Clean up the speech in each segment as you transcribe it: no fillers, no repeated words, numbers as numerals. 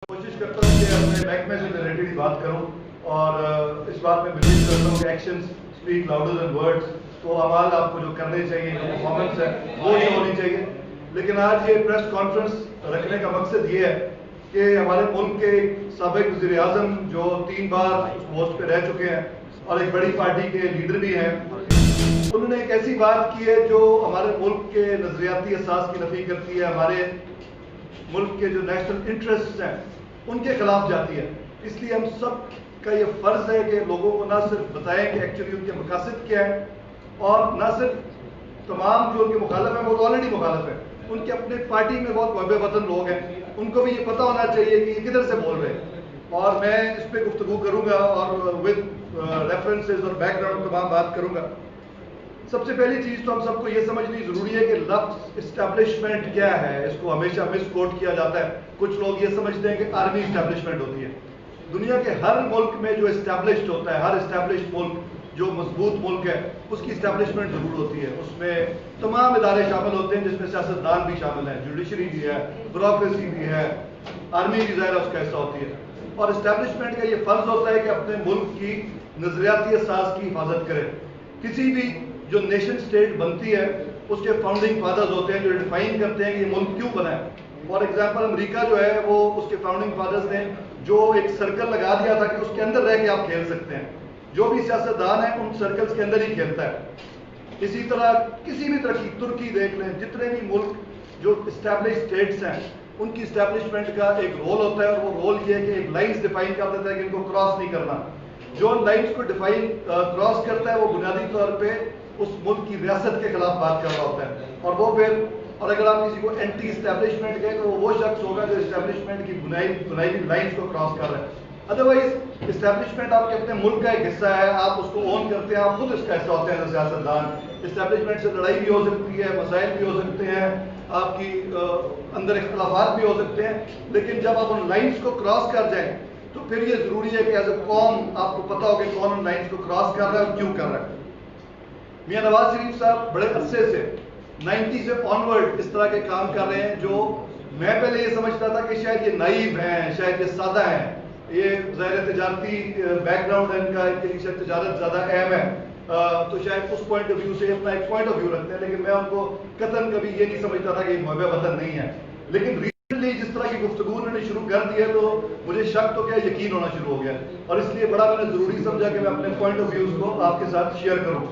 کوشش کرتا ہوں کہ اپنے محکمے سے ریلیٹڈ بات کروں اور اس بات میں بلیو کرتا ہوں کہ actions speak louder than words. تو اعمال آپ کو جو کرنے چاہیے، جو پرفارمنس ہے وہ یہ ہونی چاہیے. لیکن آج یہ پریس کانفرنس رکھنے کا مقصد یہ ہے کہ ہمارے ملک کے سابق وزیر اعظم جو 3 بار اس پوسٹ پہ رہ چکے ہیں اور ایک بڑی پارٹی کے لیڈر بھی ہیں، انہوں نے ایک ایسی بات کی ہے جو ہمارے ملک کے نظریاتی اساس کی نفی کرتی ہے، ہمارے ملک کے جو نیشنل انٹرسٹ ہیں ان کے خلاف جاتی ہے. اس لیے ہم سب کا یہ فرض ہے کہ لوگوں کو نہ صرف بتائیں کہ ایکچولی ان کے مقاصد کیا ہے، اور نہ صرف تمام جو ان کے مخالف ہیں وہ آلریڈی مخالف ہیں، ان کے اپنے پارٹی میں بہت محب وطن لوگ ہیں، ان کو بھی یہ پتہ ہونا چاہیے کہ یہ کدھر سے بول رہے ہیں. اور میں اس پہ گفتگو کروں گا اور ود ریفرنسز اور بیک گراؤنڈ تمام بات کروں گا. سب سے پہلی چیز تو ہم سب کو یہ سمجھنی ضروری ہے کہ لفظ اسٹیبلشمنٹ کیا ہے. اس کو ہمیشہ مس کوٹ کیا جاتا ہے. کچھ لوگ یہ سمجھتے ہیں کہ آرمی اسٹیبلشمنٹ ہوتی ہے. دنیا کے ہر ملک میں جو اسٹیبلشڈ ہوتا ہے، ہر اسٹیبلشڈ ملک جو مضبوط ملک ہے اس کی اسٹیبلشمنٹ ضرور ہوتی ہے. اس میں تمام ادارے شامل ہوتے ہیں جس میں سیاستدان بھی شامل ہیں، جوڈیشری بھی ہے، بیوروکریسی بھی ہے، آرمی بھی ظاہر اس کا حصہ ہوتی ہے. اور اسٹیبلشمنٹ کا یہ فرض ہوتا ہے کہ اپنے ملک کی نظریاتی اساس کی حفاظت کرے. کسی بھی جو نیشن اسٹیٹ بنتی ہے اس کے فاؤنڈنگ فادرز ہوتے ہیں جو ڈیفائن کرتے ہیں کہ یہ ملک کیوں بنا ہے. فار ایگزامپل امریکہ جو ہے وہ اس کے فاؤنڈنگ فادرز نے جو ایک سرکل لگا دیا تھا کہ اس کے اندر رہ کے آپ کھیل سکتے ہیں. جو بھی سیاستدان ہے ان سرکلز کے اندر ہی کھیلتا ہے. اسی طرح کسی بھی طرح کی ترکی دیکھ لیں، جتنے بھی ملک جو اسٹیبلش اسٹیٹس ہیں ان کی اسٹیبلشمنٹ کا ایک رول ہوتا ہے، اور وہ رول یہ ہے کہ ایک لائنز ڈیفائن کر دیتا ہے کہ ان کو کراس نہیں کرنا. جو لائنز کو ڈیفائن کراس کرتا ہے وہ بنیادی طور پہ اس ملک کی ریاست کے خلاف بات کر رہا ہوتا ہے. اور وہ پھر اور اگر آپ کسی کو اینٹی اسٹیبلشمنٹ کہیں تو وہ شخص ہوگا جو اسٹیبلشمنٹ کی بنائی لائنز کو کراس کر رہا ہے. ادروائز اسٹیبلشمنٹ آپ کے اپنے ملک کا ایک حصہ ہے، آپ اس کو اون کرتے ہیں، آپ خود اس کا حصہ ہوتے ہیں سیاستدان. اسٹیبلشمنٹ سے لڑائی بھی ہو سکتی ہے، مسائل بھی ہو سکتے ہیں، آپ کی اندر اختلافات بھی ہو سکتے ہیں، لیکن جب آپ ان لائنز کو کراس کر جائیں تو پھر یہ ضروری ہے کہ ایز اے قوم آپ کو پتا ہو کہ کون ان لائنز کو کراس کر رہا ہے اور کیوں کر رہا ہے. میاں نواز شریف صاحب بڑے عرصے سے 90 سے آنورڈ اس طرح کے کام کر رہے ہیں جو میں پہلے یہ سمجھتا تھا کہ شاید یہ نائیو ہیں، شاید یہ سادہ ہیں. یہ ظاہر تجارتی بیک گراؤنڈ ہے ان کا، ان کے لیے شاید تجارت زیادہ اہم ہے، تو شاید اس پوائنٹ آف ویو سے اپنا ایک پوائنٹ آف ویو رکھتے ہیں. لیکن میں ان کو قطعاً کبھی یہ نہیں سمجھتا تھا کہ یہ محب وطن نہیں ہے. لیکن ریسنٹلی جس طرح کی گفتگو انہوں نے شروع کر دی ہے تو مجھے شک تو کیا یقین ہونا شروع ہو گیا، اور اس لیے بڑا میں نے ضروری سمجھا کہ میں اپنے پوائنٹ آف ویوز کو آپ کے ساتھ شیئر کروں.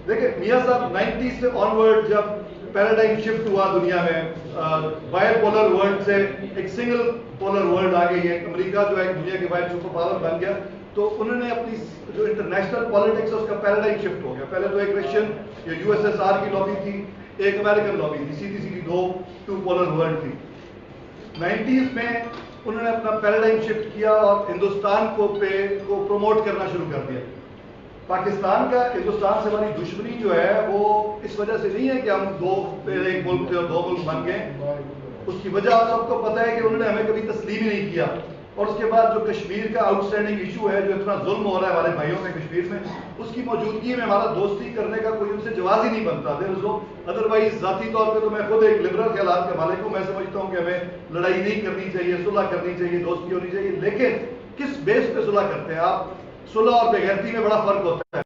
دیکھیں میاں صاحب 90 سے آنورڈ جب پیراڈائم شفٹ ہوا دنیا میں، بائر پولر ورلڈ سے ایک سنگل پولر ورلڈ آ گئی ہے، امریکہ جو ہے دنیا کے واحد سپر پاور بن گیا، تو انہوں نے اپنی جو انٹرنیشنل پالیٹکس ہے اس کا پیراڈائم شفٹ ہو گیا. پہلے تو ایک رشین یا یو ایس ایس آر کی لابی تھی، ایک امریکن لابی تھی، سیدھی سیدھی ٹو پولر ورلڈ تھی. 90s میں انہوں نے اپنا پیراڈائم شفٹ کیا اور ہندوستان کو پروموٹ کرنا شروع کر دیا. پاکستان کا ہندوستان سے ہماری دشمنی جو ہے وہ اس وجہ سے نہیں ہے کہ ہم ایک ملک تھے اور 2 ملک بن گئے. اس کی وجہ آپ سب کو پتہ ہے کہ انہوں نے ہمیں کبھی تسلیم ہی نہیں کیا. اور اس کے بعد جو کشمیر کا آؤٹ اسٹینڈنگ ایشو ہے، جو اتنا ظلم ہو رہا ہے ہمارے بھائیوں میں کشمیر میں، اس کی موجودگی میں ہمارا دوستی کرنے کا کوئی ان سے جواز ہی نہیں بنتا. ادروائز ذاتی طور پہ تو میں خود ایک لبرل خیالات کا مالک ہوں. میں سمجھتا ہوں کہ ہمیں لڑائی نہیں کرنی چاہیے، صلح کرنی چاہیے، دوستی ہونی چاہیے. لیکن کس بیس پہ صلح کرتے ہیں آپ؟ صلح اور بےغیرتی میں بڑا فرق ہوتا ہے.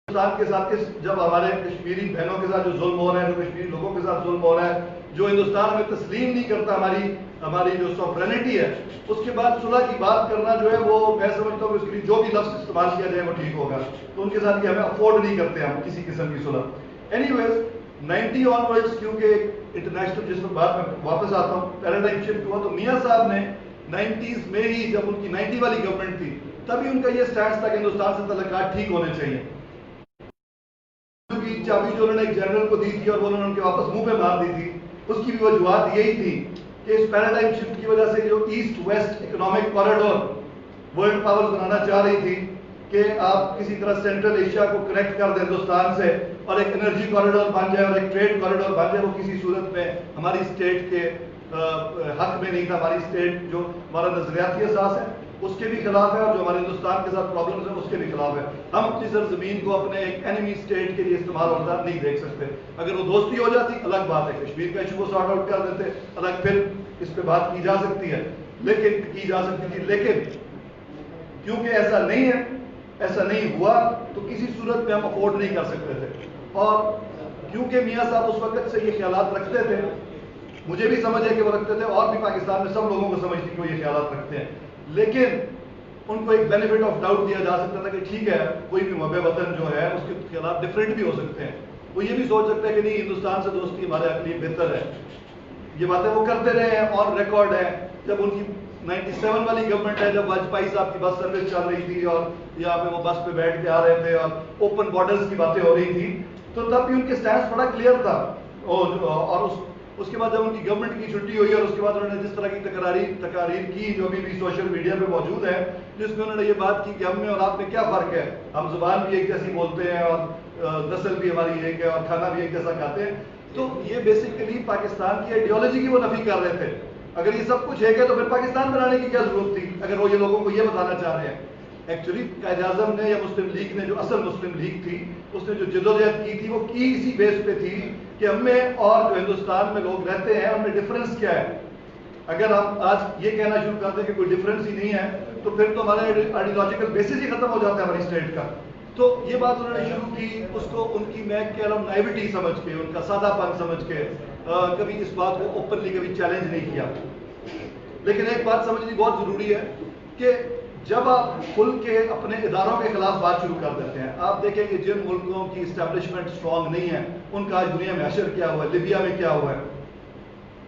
ہندوستان کے ساتھ جب ہمارے کشمیری بہنوں کے ساتھ جو ظلم ہو رہا ہے، جو کشمیری لوگوں کے ساتھ ظلم ہو رہا ہے، جو ہندوستان میں تسلیم نہیں کرتا ہماری جو سوفرینٹی ہے، اس کے بعد صلح کی بات کرنا جو ہے وہ میں سمجھتا ہوں کہ اس کے لیے جو بھی لفظ استعمال کیا جائے وہ ٹھیک ہوگا. تو ان کے ساتھ یہ ہمیں افورڈ نہیں کرتے ہم کسی قسم کی صلح. اینی ویز 90 آنورڈس کیونکہ انٹرنیشنل جس بعد میں واپس آتا ہوں پیراڈائم شفٹ ہوا، تو میاں صاحب نے 90s میں ہی جب ان کی 90 والی گورنمنٹ تھی تبھی ان کا یہ سٹینڈ تھا کہ ہندوستان سے تعلقات ٹھیک ہونے چاہیے. کی چابی جو انہوں نے ایک جنرل کو دی تھی اور وہ انہوں نے ان کے واپس منہ پہ مار دی تھی، اس کی بھی وجوہات یہی تھی کہ اس پیراڈائم شفٹ کی وجہ سے جو east west economic corridor world power بنانا چاہ رہی تھی کہ آپ کسی طرح سینٹرل ایشیا کو کنیکٹ کر دیں ہندوستان سے اور ایک انرجی کوریڈور بن جائے اور ایک ٹریڈ کوریڈور بن جائے، وہ کسی صورت میں ہماری اسٹیٹ کے حق میں نہیں تھا. ہماری اسٹیٹ جو ہمارا نظریاتی احساس ہے اس کے بھی خلاف ہے، اور جو ہمارے ہندوستان کے ساتھ پرابلمز ہیں اس کے بھی خلاف ہے. ہم اپنی سرزمین کو اپنے ایک اینیمی اسٹیٹ کے لیے استعمال ہوتا نہیں دیکھ سکتے. اگر وہ دوستی ہو جاتی الگ بات ہے، کشمیر کا ایشو کو سارٹ آؤٹ کر دیتے الگ، پھر اس پہ بات کی جا سکتی ہے. लेकिन की जा सकती थी, लेकिन क्योंकि ऐसा नहीं है, ऐसा नहीं हुआ, तो किसी सूरत में हम अफोर्ड नहीं कर सकते थे। और क्योंकि मियाँ साहब उस वक्त से ये ख्यालात रखते थे, मुझे भी समझ है कि वो रखते थे, और भी पाकिस्तान में सब लोगों को समझ थी कि वो ये ख्यालात रखते हैं, लेकिन उनको एक बेनिफिट ऑफ डाउट दिया जा सकता था कि ठीक है, कोई भी मुहब्बे वतन जो है उसके ख्यालात डिफरेंट भी हो सकते हैं, वो ये भी सोच सकते हैं कि नहीं, हिंदुस्तान से दोस्ती हमारे लिए बेहतर है। ये बातें वो करते रहे हैं, ऑन रिकॉर्ड है। जब उनकी 97 वाली गवर्नमेंट है, जब वाजपेयी साहब की बस सर्विस चल रही थी और यहाँ पे वो बस पे बैठ के आ रहे थे और ओपन बॉर्डर्स की बातें हो रही थी, तो तब भी उनके स्टैंड बड़ा क्लियर था। और उसके बाद जब उनकी गवर्नमेंट की छुट्टी हुई और उसके बाद उन्होंने जिस तरह की तकारीर की जो अभी भी सोशल मीडिया पे मौजूद है, जिसमें उन्होंने ये बात की कि हम में और आप में क्या फ़र्क है, हम ज़ुबान भी एक जैसी बोलते हैं और नस्ल भी हमारी एक है और खाना भी एक जैसा खाते हैं। तो ये बेसिकली पाकिस्तान की आइडियोलॉजी की वो नफी कर रहे थे। अगर ये सब कुछ है तो फिर पाकिस्तान बनाने की क्या जरूरत थी, अगर वो ये लोगों को ये बताना चाह रहे हैं। एक्चुअली कायद-ए-आज़म ने या मुस्लिम लीग ने, जो असल मुस्लिम लीग थी, उसने जो जदोजहद की थी वो की इसी बेस पे थी कि हमें और जो हिंदुस्तान में लोग रहते हैं उनमें डिफरेंस क्या है। अगर हम आज ये कहना शुरू कर दें कि कोई डिफरेंस ही नहीं है, तो फिर तो हमारा आइडियोलॉजिकल बेसिस ही खत्म हो जाता है हमारी स्टेट का। तो ये बात उन्होंने शुरू की, उसको उनकी मैं कह रहा हूँ नाइविटी समझ के, उनका सादापन समझ के, कभी इस बात को ओपनली कभी चैलेंज नहीं किया। लेकिन एक बात समझनी बहुत जरूरी है कि जब आप खुल के अपने इदारों के खिलाफ बात शुरू कर देते हैं, आप देखें कि जिन मुल्कों की इस्टेब्लिशमेंट स्ट्रांग नहीं है, उनका आज दुनिया में असर क्या हुआ है, लिबिया में क्या हुआ है,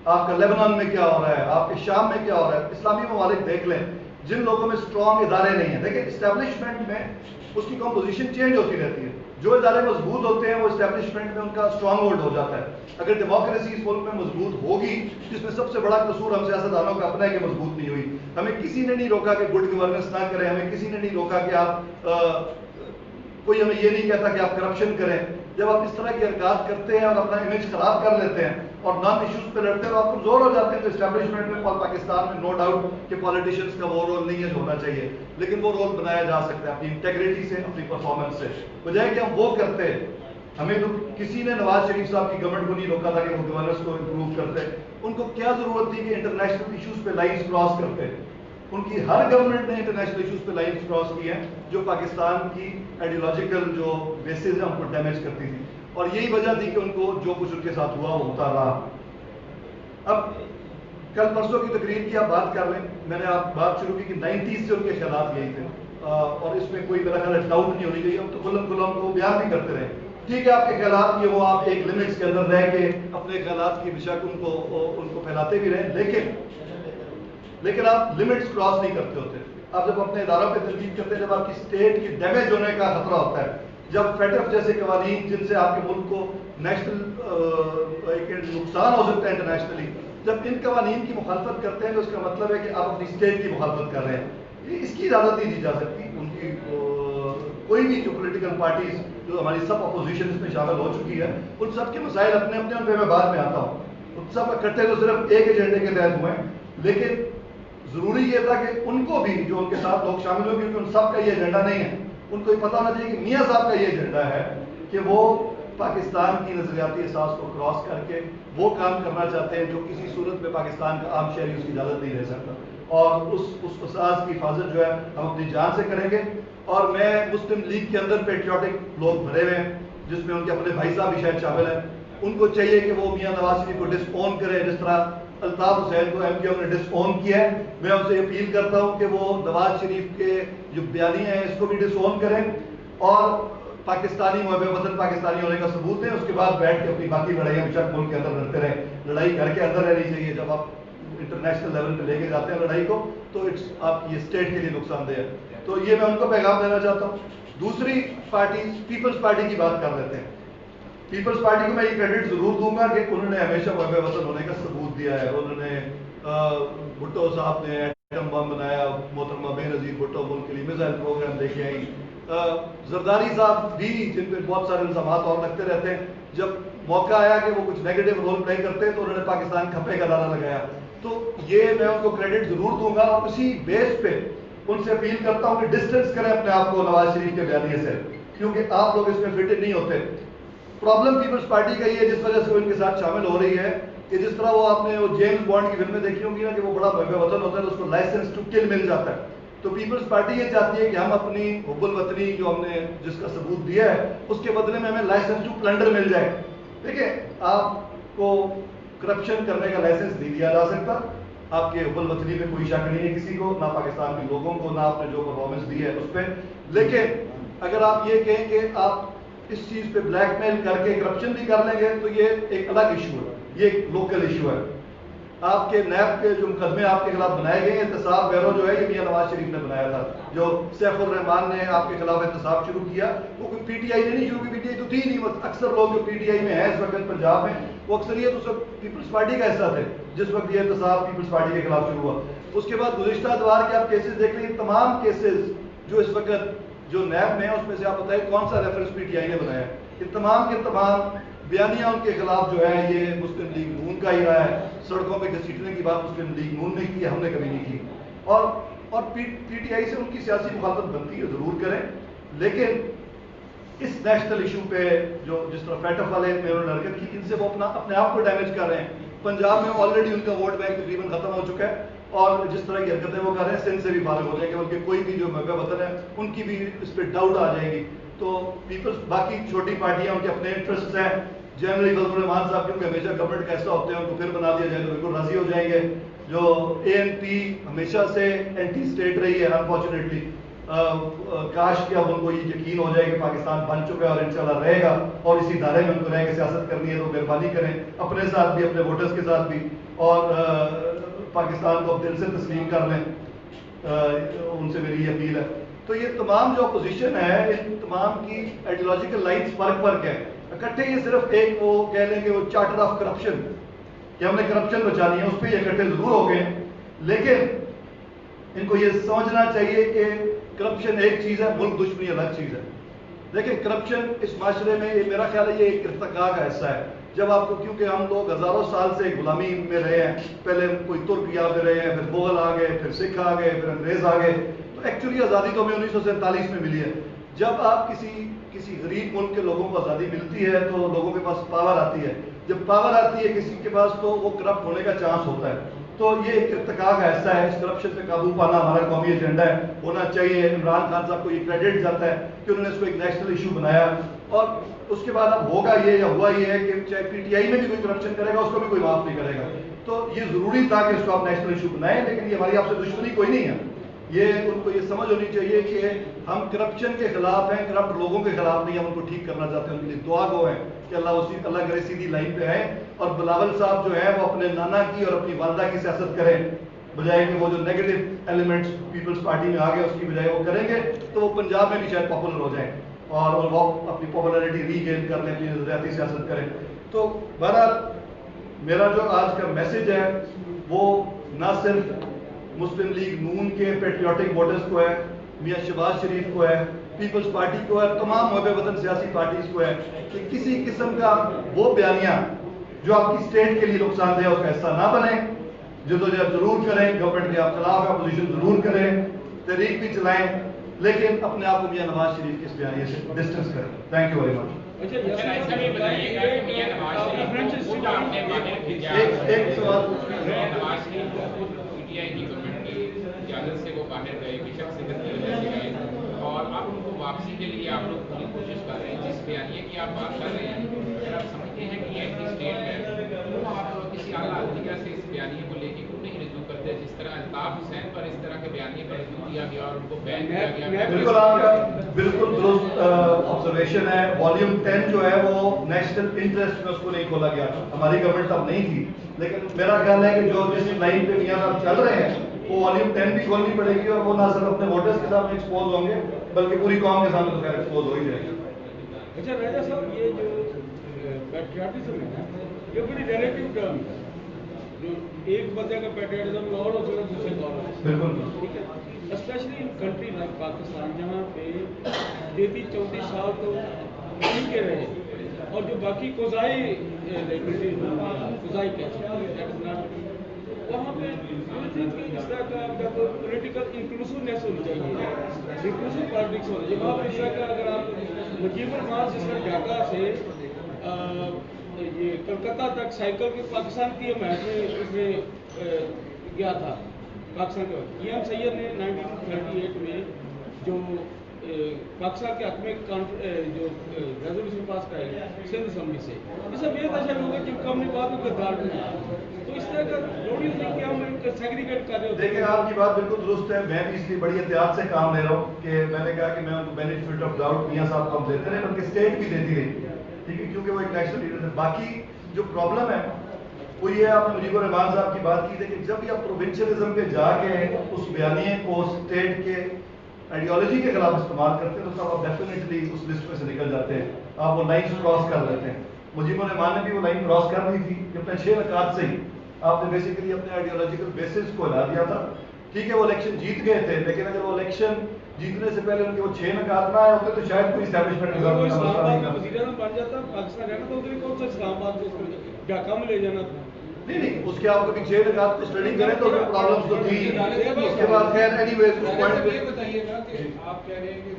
आपका लेबनान में क्या हो रहा है, आपके शाम में क्या हो रहा है, इस्लामी ममालिक देख लें, जिन लोगों में स्ट्रांग इदारे नहीं है। देखिए, इस्टेब्लिशमेंट में उसकी कंपोजिशन चेंज होती रहती है। जो इदारे मजबूत होते हैं वो इस्टेब्लिशमेंट में उनका स्ट्रांग होल्ड हो जाता है। अगर डेमोक्रेसी इस मुल्क में मजबूत होगी, जिसमें सबसे बड़ा कसूर हम सियासतदानों का अपना है कि मजबूत नहीं हुई। हमें किसी ने नहीं रोका कि गुड गवर्नेंस ना करें, हमें किसी ने नहीं रोका कि आप कोई हमें ये नहीं कहता कि आप करप्शन करें। जब आप इस तरह की हरकत करते हैं और अपना इमेज खराब कर लेते हैं और नॉन इश्यूज पे लड़ते हैं, तो आप कमजोर हो जाते हैं। तो इस्टेब्लिशमेंट में और पाकिस्तान में नो डाउट कि पॉलिटिशियंस का वो रोल नहीं है जो होना चाहिए, लेकिन वो रोल बनाया जा सकता है अपनी इंटेग्रिटी से, अपनी परफॉर्मेंस से। बजाय कि हम वो करते हैं, हमें तो किसी ने नवाज शरीफ साहब की गवर्नमेंट को नहीं रोका था कि वो गवर्नेंस को इम्प्रूव करते। उनको क्या जरूरत थी कि इंटरनेशनल इश्यूज पे लाइन्स क्रॉस करते। उनकी हर गवर्नमेंट ने इंटरनेशनल इश्यूज पे लाइन्स क्रॉस की हैं जो पाकिस्तान की आइडियोलॉजिकल जो बेसिस है उनको डैमेज करती थी, और यही वजह थी कि उनको जो कुछ उनके साथ हुआ वो होता रहा। अब कल परसों की तकरीर की आप बात कर लें, मैंने आप बात शुरू की कि 90s से उनके ख्यालात यही थे, और इसमें कोई मेरा ख्याल डाउट नहीं होनी चाहिए। हम तो खुल्लम खुल्ला उनको बयान भी करते रहे, ठीक है आपके ख्यालात ये वो, आप एक लिमिट्स के अंदर रह के अपने ख्यालात की बेशक उनको फैलाते भी रहे, लेकिन आप लिमिट्स क्रॉस नहीं करते होते। आप जब अपने इदारों पर तनकीद करते हैं, जब आपकी स्टेट की डैमेज होने का खतरा होता है, जब फेटफ जैसे कवानीन जिनसे आपके मुल्क को नेशनल एक नुकसान हो सकता है इंटरनेशनली, जब इन कवानीन की मुखालफत करते हैं तो इसका मतलब है कि आप अपनी स्टेट की मुखालफत कर रहे हैं। इसकी इजाज़त नहीं दी जा सकती। उनकी कोई भी जो पोलिटिकल पार्टीज जो हमारी सब अपोजिशन इसमें शामिल हो चुकी है, उन सब के मसाइल अपने अपने उन पर मैं बाद में आता हूँ। उन सब इकट्ठे तो सिर्फ एक एजेंडे के तहत हुए, लेकिन जरूरी ये था कि उनको भी जो उनके साथ लोग शामिल हो, क्योंकि उन सब का ये एजेंडा नहीं है। उनको ये पता होना चाहिए कि मियाँ साहब का ये एजेंडा है कि वो पाकिस्तान की नजरियाती एहसास को क्रॉस करके वो काम करना चाहते हैं जो किसी सूरत में पाकिस्तान का आम शहरी उसकी इजाज़त नहीं दे सकता, और उस एहसास की हिफाजत जो है हम अपनी जान से करेंगे। और मैं मुस्लिम लीग के अंदर पेट्रियाटिक लोग भरे हुए हैं, जिसमें उनके अपने भाई साहब भी शायद शामिल हैं। उनको चाहिए कि वो मियाँ नवाज शरीफ को डिसओन करें, जिस तरह अल्ताफ हुसैन को एमक्यूएम ने डिसओन किया है। मैं उनसे अपील करता हूं कि वो नवाज शरीफ के जो बयानियां हैं इसको भी डिसओन करें और पाकिस्तानी मुहब्बे वतन पाकिस्तानी होने का सबूत दें। उसके बाद बैठ के अपनी बाकी लड़ाइयां बेशक मुल्क के अंदर लड़ते रहें। लड़ाई घर के अंदर रहनी चाहिए। जब आप इंटरनेशनल लेवल पे लेके जाते हैं लड़ाई को, तो इट्स आपकी स्टेट के लिए नुकसानदेह है। तो ये मैं उनको पैगाम देना चाहता हूँ। दूसरी पार्टी पीपल्स पार्टी की बात कर लेते हैं। पीपल्स पार्टी को मैं ये क्रेडिट जरूर दूंगा कि उन्होंने हमेशा मुहब्बे वतन होने का सबूत दिया है। उन्होंने भुट्टो साहब ने एटम बम बनाया, मोहतरमा बेनज़ीर भुट्टो मुल्क के लिए मिसाइल प्रोग्राम लेके आई। जरदारी साहब भी, जिन पे बहुत सारे इल्जाम और लगते रहते हैं, जब मौका आया कि वो कुछ नेगेटिव रोल प्ले करते हैं तो उन्होंने पाकिस्तान खपे का नारा लगाया। तो ये मैं उनको क्रेडिट जरूर दूंगा, और उसी बेस पे उनसे अपील करता हूँ कि डिस्टेंस करें अपने आप को नवाज शरीफ के बयानिए से, क्योंकि आप लोग इसमें फिट नहीं होते। प्रॉब्लम पीपल्स पार्टी का ये जिस वजह से वो इनके साथ शामिल हो रही है کہ جس طرح وہ آپ نے وہ جیمز بانڈ کی فلمیں دیکھی ہوں گی نا کہ وہ بڑا محب وطن ہوتا ہے تو اس کو لائسنس ٹو کل مل جاتا ہے. تو پیپلز پارٹی یہ چاہتی ہے کہ ہم اپنی حب الوطنی جو ہم نے جس کا ثبوت دیا ہے اس کے بدلے میں ہمیں لائسنس ٹو پلنڈر مل جائے. دیکھیں آپ کو کرپشن کرنے کا لائسنس نہیں دیا جا سکتا. آپ کے حب الوطنی میں کوئی شک نہیں ہے کسی کو, نہ پاکستان کے لوگوں کو, نہ آپ نے جو پرفارمنس دی ہے اس پہ. لیکن اگر آپ یہ کہیں کہ آپ اس چیز پہ بلیک میل کر کے کرپشن بھی کر لیں گے تو یہ ایک الگ ایشو ہے, یہ ایک لوکل ایشو ہے. آپ کے نیب کے جو مقدمے آپ کے خلاف بنائے گئے ہیں, احتساب بیرو جو ہے یہ میاں نواز شریف نے بنایا تھا. جو سیف الرحمان نے آپ کے خلاف احتساب شروع کیا وہ کوئی پی ٹی آئی نے نہیں شروع کی, پی ٹی آئی تو تھی نہیں. اکثر لوگ جو پی ٹی آئی میں ہیں اس وقت پنجاب میں وہ اکثریت اس وقت پیپلز پارٹی کا حصہ تھے جس وقت یہ احتساب پیپلز پارٹی کے خلاف شروع ہوا. اس کے بعد گزشتہ اتوار کے آپ کیسز دیکھ لیں, تمام کیسز جو اس وقت جو نیب میں ہیں اس میں سے آپ بتائیں کون سا ریفرنس پی ٹی آئی نے بنایا ہے. یہ تمام کے تمام بیانیہ ان کے خلاف جو ہے یہ مسلم لیگ نون کا ہی رہا ہے. سڑکوں پہ گھسیٹنے کی بات مسلم لیگ نون نے کی, ہم نے کبھی نہیں کی. اور پی ٹی آئی سے ان کی سیاسی مخالفت بنتی ہے, ضرور کریں, لیکن اس نیشنل ایشو پہ جو جس طرح فیٹف والے میں انہوں نے حرکت کی, ان سے وہ اپنے آپ کو ڈیمیج کر رہے ہیں. پنجاب میں آلریڈی ان کا ووٹ بینک تقریباً ختم ہو چکا ہے, اور جس طرح کی حرکتیں وہ کر رہے ہیں سندھ سے بھی فارغ ہو جائیں گے, بلکہ کوئی بھی جو محب وطن ہے ان کی بھی اس پہ ڈاؤٹ آ جائے گی. تو پیپلز باقی چھوٹی پارٹیاں ان کے اپنے انٹرسٹ ہیں. جنرلی فضل الرحمان صاحب کیونکہ ہمیشہ گورنمنٹ کا حصہ ہوتے ہیں, ان کو پھر بنا دیا جائے تو بالکل راضی ہو جائیں گے. جو اے این پی ہمیشہ سے اینٹی اسٹیٹ رہی ہے انفارچونیٹلی, کاش کہ اب ان کو یہ یقین ہو جائے کہ پاکستان بن چکا ہے اور انشاءاللہ رہے گا, اور اسی دھارے میں ان کو رہ کے سیاست کرنی ہے تو مہربانی کریں اپنے ساتھ بھی, اپنے ووٹرز کے ساتھ بھی, اور پاکستان کو اب دل سے تسلیم کر لیں. ان سے میری یہ اپیل ہے. تو یہ تمام جو اپوزیشن ہے ان تمام کی آئیڈیولوجیکل لائنز فرق ہے. اکٹھے یہ صرف ایک وہ کہہ لیں کہ وہ چارٹر آف کرپشن کہ ہم نے کرپشن بچانی ہے, اس پہ یہ اکٹھے ضرور ہو گئے, لیکن ان کو یہ سمجھنا چاہیے کہ کرپشن ایک چیز ہے, ملک دشمنی الگ چیز ہے. لیکن کرپشن اس معاشرے میں میرا خیال ہے یہ ایک ارتقاء کا حصہ ہے. جب آپ کو, کیونکہ ہم لوگ ہزاروں سال سے غلامی میں رہے ہیں, پہلے کوئی ترک یہاں پہ رہے ہیں, پھر مغل آ گئے, پھر سکھ آ گئے, پھر انگریز آ گئے, تو ایکچولی آزادی تو ہمیں 1947 میں ملی ہے. جب آپ کسی غریب ملک کے لوگوں کو آزادی ملتی ہے تو لوگوں کے پاس پاور آتی ہے. جب پاور آتی ہے کسی کے پاس تو وہ کرپٹ ہونے کا چانس ہوتا ہے. تو یہ ایک ارتقاء کا حصہ ہے. اس کرپشن پہ قابو پانا ہمارا قومی ایجنڈا ہے, ہونا چاہیے. عمران خان صاحب کو یہ کریڈٹ جاتا ہے کہ انہوں نے اس کو ایک نیشنل ایشو بنایا, اور اس کے بعد اب ہوگا یہ یا ہوا یہ ہے کہ چاہے پی ٹی آئی میں بھی کوئی کرپشن کرے گا اس کو بھی کوئی معاف نہیں کرے گا. تو یہ ضروری تھا کہ اس کو آپ نیشنل ایشو بنائیں, لیکن یہ ہماری آپ سے دشمنی کوئی نہیں ہے. یہ ان کو یہ سمجھ ہونی چاہیے کہ ہم کرپشن کے خلاف ہیں, کرپٹ لوگوں کے خلاف نہیں. ہم ان کو ٹھیک کرنا چاہتے ہیں, ان کے لیے دعا گو ہیں کہ اللہ کرے سیدھی لائن پہ آئیں, اور بلاول صاحب جو ہے وہ اپنے نانا کی اور اپنی والدہ کی سیاست کریں, بجائے کہ وہ جو نیگیٹو ایلیمنٹس پیپلز پارٹی میں آ گئے اس کی بجائے وہ کریں گے تو وہ پنجاب میں بھی شاید پاپولر ہو جائیں اور وہ اپنی پاپولرٹی ری گین کر لیں, اپنی نظریاتی سیاست کریں. تو بہرحال میرا جو آج کا میسج ہے وہ نہ صرف مسلم لیگ نون کے پیٹریوٹک ووٹرز کو ہے, میاں شہباز شریف کو ہے, پیپلز پارٹی کو ہے, تمام محب وطن سیاسی پارٹیز کو ہے کہ کسی قسم کا وہ بیانیہ جو آپ کی اسٹیٹ کے لیے نقصان دہ ہے اس کا حصہ نہ بنے. جدوجہد ضرور کریں, گورنمنٹ کے آپ خلاف ہے, اپوزیشن ضرور کریں, تحریک بھی چلائیں, لیکن اپنے آپ کو میاں نواز شریف کے اس بیانیے سے ڈسٹینس کریں. Thank you very much. ایک سوال, اجازت سے وہ باہر گئے, بے شک صدر کی وجہ سے گئے, اور اب ان کو واپسی کے لیے آپ لوگ پوری کوشش کر رہے ہیں. جس بیانیے کی آپ بات کر رہے ہیں, اگر آپ سمجھتے ہیں کہ یہ اینٹی اسٹیٹ ہے تو آپ کسی اعلیٰ عدلیہ سے اس بیانیے کو لے کے کیوں نہیں رجوع کرتے, جس طرح الطاف حسین پر اس طرح کے بیانیے پر رجوع کیا گیا اور ان کو بین کیا گیا. بالکل آپ کا بالکل درست آبزرویشن ہے. والیوم 10 جو ہے وہ نیشنل انٹرسٹ میں اس کو نہیں کھولا گیا, ہماری گورنمنٹ اب نہیں تھی, لیکن میرا خیال ہے کہ جو جس لائن پہ میاں صاحب چل رہے ہیں وہ والیوم 10 بھی کھولنی پڑے گی, اور وہ نہ صرف اپنے ووٹرز کے سامنے ایکسپوز ہوں گے بلکہ پوری قوم کے سامنے تو خیر ایکسپوز ہو ہی جائے گی. اچھا راجا صاحب, یہ جو پیٹریاٹزم ہے یہ بڑی ریلیٹیو ٹرم ہے, جو ایک بندے کا پیٹریاٹزم اور ہو سکتا ہے دوسرے کا اور. بالکل ٹھیک ہے, especially in country like Pakistan جہاں پہ 33-34 سال تو ٹھیک کے رہے, اور جو باقی قضائی قضائی وہاں پہ اس طرح کا پولیٹیکل انکلوسونیس ہونی چاہیے, انکلوسو پالیٹکس ہونی چاہیے. وہاں پہ اس طرح کا اگر آپ نجیب الرحمان جس طرح ڈھاکہ سے ये कलकत्ता तक साइकिल के पाकिस्तान की मैच में उसमें गया था पाकिस्तान के वक्त। EM सैयद ने 1938 में जो पाकिस्तान के हक में जो रेजोल्यूशन पास कराया सिंध असम्बली से, ये सब ये दशा में होगा कि हमने बाद में गद्दार बनाया। तो इस तरह का लोड कि हम इनको सेग्रीगेट कर रहे होते हैं। देखिए आपकी बात बिल्कुल दुरुस्त है, मैं भी इसलिए बड़ी एहतियात से काम ले रहा हूँ कि मैंने कहा कि मैं उनको बेनिफिट ऑफ डाउट मियां साहब को हम देते रहे, बल्कि स्टेट भी देती रही, ठीक है, क्योंकि वो एक नेशनल लीडर है। बाकी जो प्रॉब्लम है वो ये, आपने मुजीबुर रहमान साहब की बात की थी कि जब भी आप प्रोविंशियलिज्म पे जाके उस बयानिए को स्टेट के आइडियोलॉजी के खिलाफ इस्तेमाल करते हैं, तो तब आप डेफिनेटली उस लिस्ट में से निकल जाते हैं, आप वो लाइन क्रॉस कर लेते हैं। मुजीबुर रहमान ने भी वो लाइन क्रॉस कर ली थी कि अपने 6 रकात से ही आपने बेसिकली अपने आइडियोलॉजिकल बेसिस को हिला दिया था। ठीक है, वो इलेक्शन जीत गए थे, लेकिन अगर वो इलेक्शन जीतने से पहले उनके वो 6 नकात ना आए होते तो शायद कोई इस्टेब्लिशमेंट इस्लामाबाद में वज़ीर-ए-आज़म बन जाता, पाकिस्तान रहना, तो उधर कौन सा इस्लामाबाद को ढाका में ले जाना था। नहीं, उसके आप कभी 6 नकात को स्टडी करें तो उसमें प्रॉब्लम्स तो थी। उसके बाद खैर एनीवेज उस पॉइंट पे ये बताइएगा कि आप कह रहे हैं कि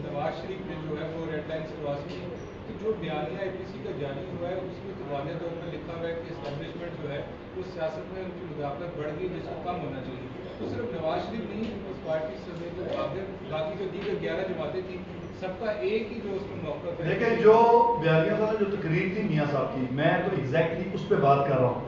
नवाज शरीफ ने जो है वो रेड लाइन क्रॉस की, तो जो बयानिया APC का जारी हुआ है उसमें तो वाज़ेह तौर पर लिखा हुआ है कि एस्टेब्लिशमेंट जो है वो सियासत में उनकी मुदाखलत बढ़ गई, जिसको कम होना चाहिए। तो सिर्फ नवाज शरीफ नहीं, उस पार्टी से जो बाकी जो दीगर 11 जमातें थी, सबका एक ही जो उसमें मौका है। लेकिन जो बयानिया था, जो तकरीर थी मियां साहब की, मैं तो एग्जैक्टली उस पर बात कर रहा हूँ।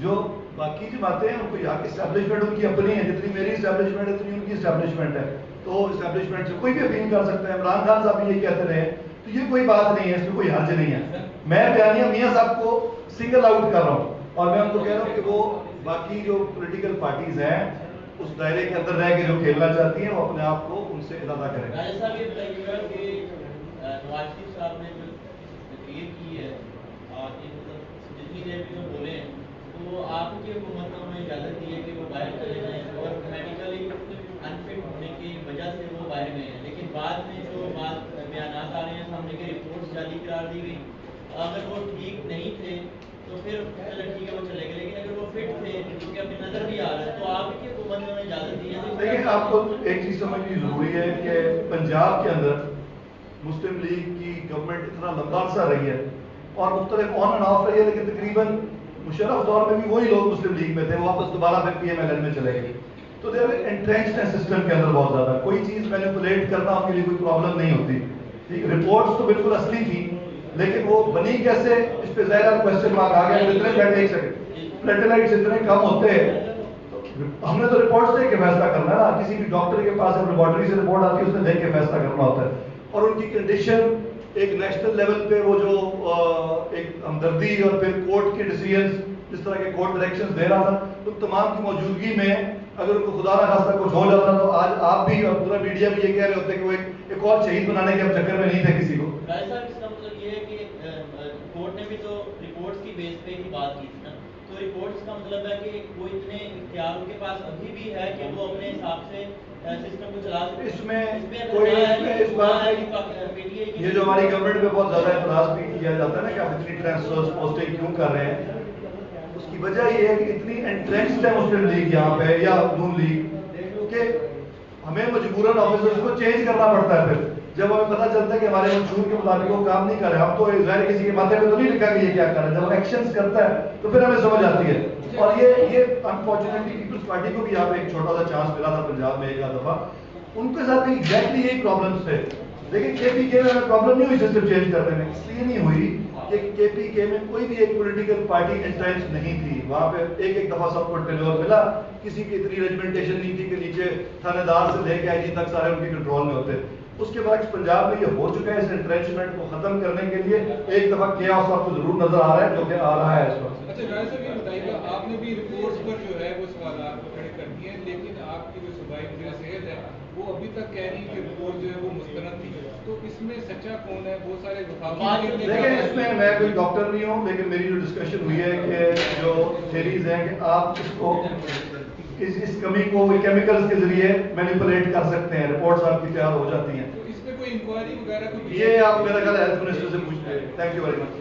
जो बाकी जमातें हैं उनको यहाँ की इस्टेब्लिशमेंट उनकी अपनी है, जितनी मेरी इस्टेब्लिशमेंट है उतनी उनकी इस्टेब्लिशमेंट है, तो इस्टेब्लिशमेंट से कोई भी अपील कर सकता है। इमरान खान साहब भी ये कहते रहे, तो ये कोई बात नहीं है, इसमें कोई हर्ज नहीं है। मैं बयानिया मियां साहब को सिंगल आउट कर रहा हूँ और मैं उनको कह रहा हूँ कि वो बाकी जो पॉलिटिकल पार्टीज हैं उस दायरे के अंदर रह के जो खेलना चाहती हैं वो अपने आप को उनसे इरादा करें। राजा साहब ये बताइएगा कि नवाज शरीफ साहब ने जो तकरीर की है और ये मतलब जितनी देर भी जो बोले हैं, तो आपकी हुकूमत ने उन्हें इजाज़त दी है कि वो बाहर चले जाएं और मेडिकली अनफिट होने की वजह से वो बाहर गए हैं, लेकिन बाद में जो बयान आ रहे हैं सामने की रिपोर्ट्स जारी करार दी गई, अगर वो ठीक नहीं थे तो फिर चलो ठीक है वो चले गए, लेकिन अगर वो फिट थे क्योंकि अपनी नजर भी आ रहा है, तो आपकी हुकूमत ने उन्हें इजाज़त दी है। देखिए आपको एक चीज समझनी जरूरी है कि पंजाब के अंदर मुस्लिम लीग की गवर्नमेंट इतना लंबा अरसा रही है और मुख्तलिफ ऑन एंड ऑफ रही है, लेकिन तकरीबन मुशर्रफ दौर में भी वही लोग मुस्लिम लीग में थे, वो वापस दोबारा फिर PMLN में चले गए। तो देर एंट्रेंच्ड है सिस्टम के अंदर बहुत ज्यादा, कोई चीज मैनिपुलेट करना उनके लिए कोई प्रॉब्लम नहीं होती। ठीक, रिपोर्ट्स तो बिल्कुल असली थी, लेकिन वो बनी कैसे, इस पे ज़ाहिर क्वेश्चन मार्क आ गया। इतने बैठे, एक सेकंड, प्लेटेलाइट्स इतने कम होते हैं, तो हमने तो रिपोर्ट्स देख के फैसला करना है ना, किसी भी डॉक्टर के पास लेबोरेटरी से रिपोर्ट आती है, उसने देख के फैसला करना होता है। और उनकी कंडीशन एक नेशनल लेवल पे वो जो एक हमदर्दी और फिर कोर्ट के डिसीजंस, जिस तरह के कोर्ट डायरेक्शंस दे रहा था, तो तमाम की मौजूदगी में अगर उनको खुदा ना खास्ता कुछ हो जाता तो आज आप भी और पूरा मीडिया भी ये कह रहे होते कि वो एक और शहीद बनाने के हम चक्कर में नहीं थे किसी को। राय साहब इसका मतलब ये है कि कोर्ट ने भी तो रिपोर्ट्स की बेस पे ही बात की थी ना, तो रिपोर्ट्स का मतलब है कि वो इतने इख्तियार उनके पास अभी भी है कि वो अपने हिसाब से सिस्टम को चला सकते। इसमें कोई इस बात में ये जो हमारी गवर्नमेंट पे बहुत ज्यादा एतराज भी किया जाता है ना कि आप इतनी ट्रांसफर्स पोस्टिंग क्यों कर रहे हैं, उसकी वजह ये है कि इतनी एंट्रेंस्ड है मुस्लिम लीग यहाँ पे या नून लीग कि हमें मजबूरन ऑफिसर्स को चेंज करना पड़ता है। फिर जब हमें पता चलता है कि हमारे मंशूर के मुताबिक वो काम नहीं कर रहे, हम तो ज़ाहिर किसी के माथे पे तो नहीं लिखा कि ये क्या कर रहे हैं, जब एक्शंस करता है तो फिर हमें समझ आती है। और ये अनफॉर्चुनेटली पीपल्स पार्टी को भी यहाँ पे एक छोटा सा चांस मिला था पंजाब में एक आध दफा, उनके साथ भी एग्जैक्टली यही प्रॉब्लम्स थे, लेकिन KPK में प्रॉब्लम नहीं हुई सिस्टम चेंज करने में, इसलिए नहीं हुई कि KPK में कोई भी एक पॉलिटिकल पार्टी एंट्रेंच नहीं थी। वहाँ पे एक दफा सबको टेल्योर मिला, किसी की इतनी रेजिमेंटेशन नहीं थी कि नीचे थानेदार से लेके IG तक सारे उनके कंट्रोल में होते। उसके बाद पंजाब में ये हो चुका है, इस एंट्रेंचमेंट को खत्म करने के लिए एक दफा केओस आपको जरूर नजर आ रहा है, जो कि आ रहा है इस वक्त। अच्छा राय साहब ये बताइएगा, आपने भी रिपोर्ट्स पर जो है वो सवाल खड़े कर दिए, लेकिन आपकी जो सूबाई वज़ीर सेहत है वो अभी तक कह रही है कि रिपोर्ट जो है वो मुस्तनद थी, तो इसमें सच्चा कौन है? बहुत सारे देखिए इसमें मैं कोई डॉक्टर नहीं हूँ, लेकिन मेरी जो डिस्कशन हुई है कि जो थेरीज हैं कि आप इसको इस कमी को केमिकल्स के जरिए मैनिपुलेट कर सकते हैं, रिपोर्ट्स आपकी तैयार हो जाती हैं। तो इस पे कोई इंक्वायरी वगैरह ये आप मेरा ख्याल हेल्थ मिनिस्टर से पूछते हैं। Thank you very much.